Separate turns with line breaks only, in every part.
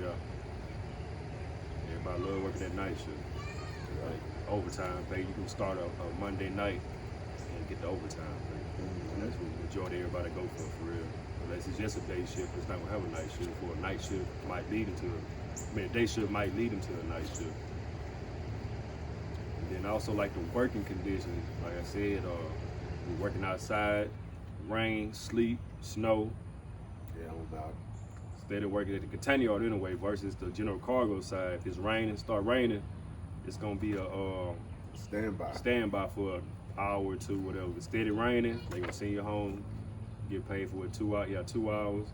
Yeah. Everybody love working that night shift. Like overtime pay, you can start a Monday night and get the overtime pay. And that's what majority of everybody go for real. Unless it's just a day shift, it's not gonna have a night shift. Or a night shift might lead into a day shift might lead into a night shift. And then also like the working conditions, like I said, we're working outside, rain, sleet, snow.
Yeah, no doubt.
Instead of working at the container yard anyway versus the general cargo side. If it's start raining, it's gonna be a standby for an hour or two, whatever. If it's steady raining, they gonna send you home, get paid for 2 hours. Yeah, 2 hours.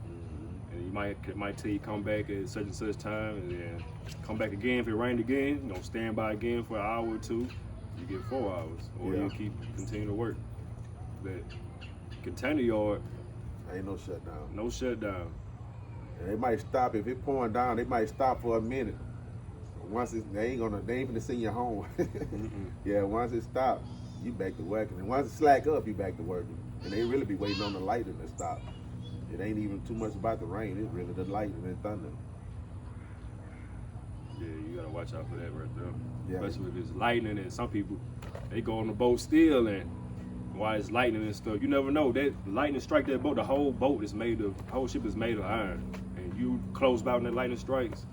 And you might tell you come back at such and such time, and then come back again if it rained again. You know, stand by again for an hour or two. You get 4 hours, or you continue to work. But container yard,
ain't no shutdown.
No shutdown.
And they might stop if it's pouring down. They might stop for a minute. Once they ain't gonna send you home. Yeah, once it stops, you back to working. And once it slack up, you back to working. And they really be waiting on the lightning to stop. It ain't even too much about the rain. It's really the lightning and thunder.
Yeah, you gotta watch out for that right there.
Yeah.
Especially if it's lightning, and some people they go on the boat still, and while it's lightning and stuff, you never know that lightning strike that boat. The whole whole ship is made of iron, and you close by when that lightning strikes,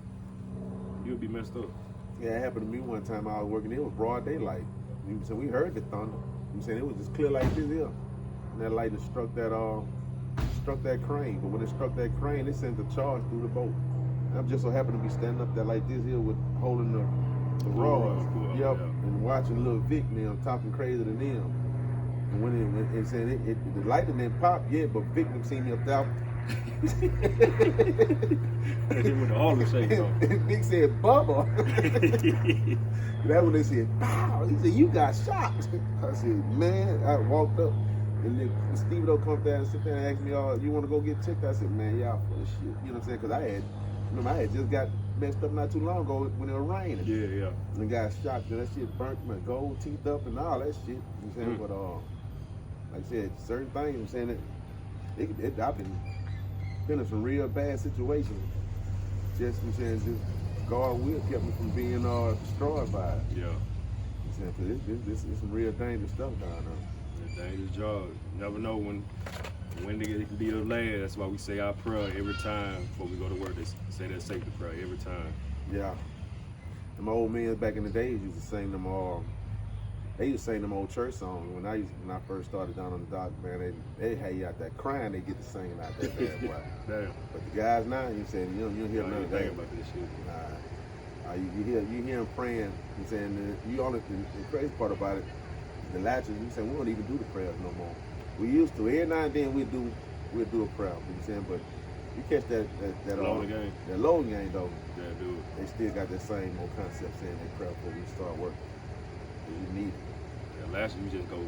you'll be messed up.
Yeah, it happened to me one time. I was working. It was broad daylight. So we heard the thunder. I'm saying it was just clear like this here, and that lightning struck that crane. But when it struck that crane, it sent a charge through the boat. And I'm just so happened to be standing up there like this here with holding the rods, and watching little Vic now talking crazier than them. And when it said the lightning didn't pop yet, but Vic didn't see me up there.
With the Harlem Shake on.
Vic said, "Bubba." That's when they said, "Pow!" He said, "You got shot." I said, "Man," I walked up, and then Steve O come down and sit there and ask me, "Oh, you want to go get checked?" I said, "Man, y'all full of shit." You know what I'm saying? Because I had just got messed up not too long ago when it was raining.
Yeah.
And got shot. That shit burnt my gold teeth up and all that shit. You know what I'm saying? But like I said, certain things, I'm saying I've been in some real bad situations. Just, I'm saying, just God will kept me from being destroyed by it.
Yeah.
I'm saying, this is some real dangerous stuff down there.
It's a dangerous job. You never know when it can be the last. That's why we say our prayer every time before we go to work. They say that safety prayer every time.
Yeah. Them old men back in the days used to sing them they used to sing them old church songs. When I first started down on the dock, man, they had you out there crying, they get to singing out there, bad boy.
Damn.
But the guys now, you saying you don't hear none of that.
About this shit.
Nah. You hear them praying. I'm saying the crazy part about it, the latches. You saying we don't even do the prayers no more. We used to. Every now and then we'd do a prayer. You know saying, but you catch that
loading game.
That loading game though.
Yeah, dude.
They still got that same old concept saying they pray before we start working. You need it.
Yeah, last year we just go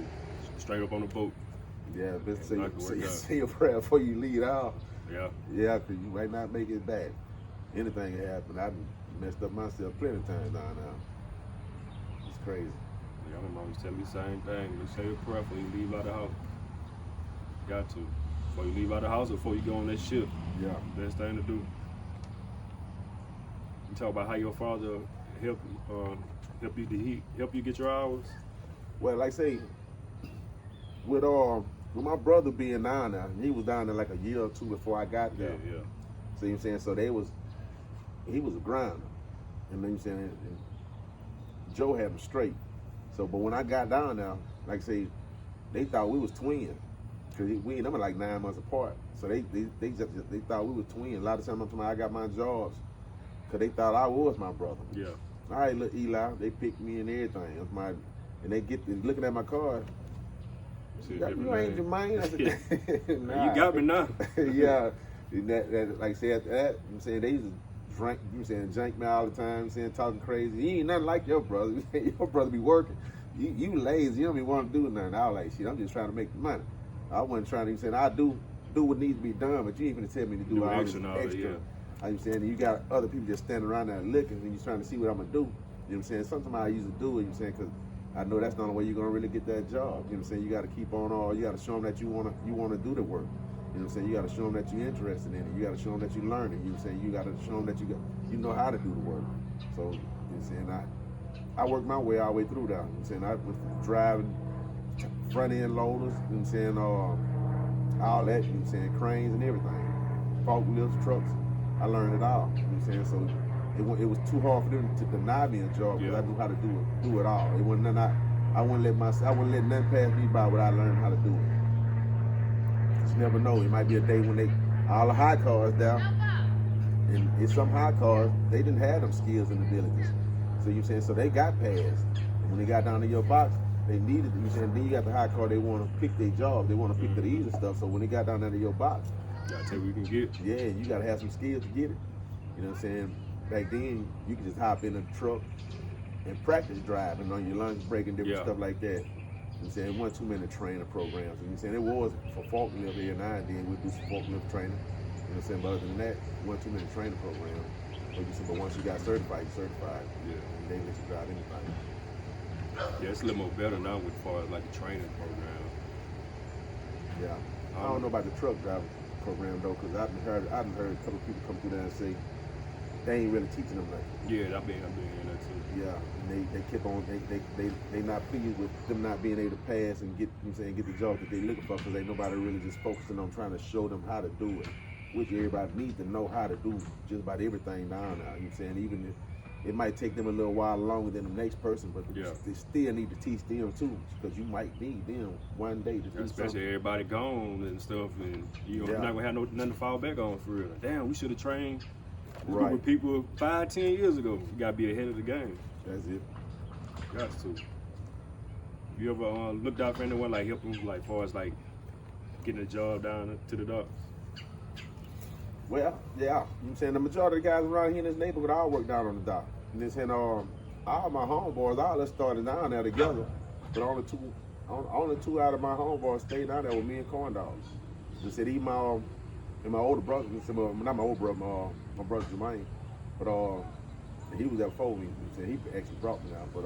straight up on the boat.
Yeah, but say your prayer before you leave out.
Yeah.
Yeah, because you might not make it back. Anything can happen. I've messed up myself plenty of times down now. It's crazy.
Yeah, my mom used to tell me the same thing. You say your prayer before you leave out the house. Got to. Before you leave out the house or before you go on that ship.
Yeah.
Best thing to do. You talk about how your father help you get your hours.
Well, like I say, with my brother being down there, he was down there like a year or two before I got there.
Yeah.
See what I'm saying? So he was a grinder. And then you saying, and Joe had him straight. So, but when I got down there, like I say, they thought we was twins. Cause we and them are like 9 months apart. So they thought we was twins. A lot of times I got my jobs, cause they thought I was my brother.
Yeah.
All right, look, Eli, they picked me and everything. And they get looking at my card. You ain't Jermaine. I said, nah.
You got me now.
Yeah. That like I said, after that, I'm saying they used to drink, drink me all the time, saying talking crazy. You ain't nothing like your brother. Your brother be working. You lazy. You don't even want to do nothing. I was like, shit, I'm just trying to make the money. I wasn't trying to even say I do what needs to be done, but you ain't gonna tell me to do all this extra.
Yeah.
I'm saying you got other people just standing around there looking, and you're trying to see what I'm gonna do. You know what I'm saying? Sometimes I used to do it. You know what I'm saying? Because I know that's the only way you're gonna really get that job. You know what I'm saying? You got to keep on you got to show them that you wanna do the work. You know what I'm saying? You got to show them that you're interested in it. You got to show them that you're learning. You know what I'm saying? You got to show them that you know how to do the work. So, you know what I'm saying? I worked my way all the way through that. You know what I'm saying? I was driving front end loaders, you know what I'm saying? All that, you know what I'm saying? Cranes and everything. Forklifts, trucks. I learned it all. You know what I'm saying? So it was too hard for them to deny me a job because I knew how to do it all. It wasn't nothing I wouldn't let nothing pass me by without learning how to do it. You never know. It might be a day when all the high cars down, and in some high cars, they didn't have them skills and abilities. So you saying, so they got passed. And when they got down to your box, they needed it. You saying, then you got the high car, they want to pick their job. They want to pick the easy stuff. So when they got down there to your box,
gotta take what you can get.
Yeah, you gotta have some skills to get it. You know what I'm saying? Back then, you could just hop in a truck and practice driving on your lunch break and different stuff like that. You know what I'm saying? It wasn't too many training programs. You know what I'm saying? It was for forklift here now and then. We'd do some forklift training. You know what I'm saying? But other than that, it wasn't too many training programs. But once you got certified, you're certified.
Yeah.
And they let you drive anything.
Yeah, it's a little more better now with far as like the training program.
Yeah. I don't know about the truck driving program though, because I done heard a couple of people come through there and say they ain't really teaching them nothing.
Yeah, I've been hearing that too.
Yeah, and they keep on they not pleased with them not being able to pass and get, you know what I'm saying, get the job that they looking for, because ain't nobody really just focusing on trying to show them how to do it, which everybody needs to know how to do just about everything down now. You know what I'm saying? Even if it might take them a little while longer than the next person, but they still need to teach them too, because you might need them one day to do
especially
something.
everybody gone and stuff, and you're not gonna have nothing to fall back on for real. Damn, we should have trained with people 5-10 years ago. You gotta be ahead of the game.
That's it.
Got to. You ever looked out for anyone, like help them, like far as like getting a job down to the dock?
Well, yeah, you know what I'm saying? The majority of the guys around here in this neighborhood all work down on the dock. And then saying, all my homeboys, all us started down there together. But only two out of my homeboys stayed down there with me and Corn Dogs. They said he and my older brother, not my older brother, my brother Jermaine, but he was there before me. He actually brought me down. But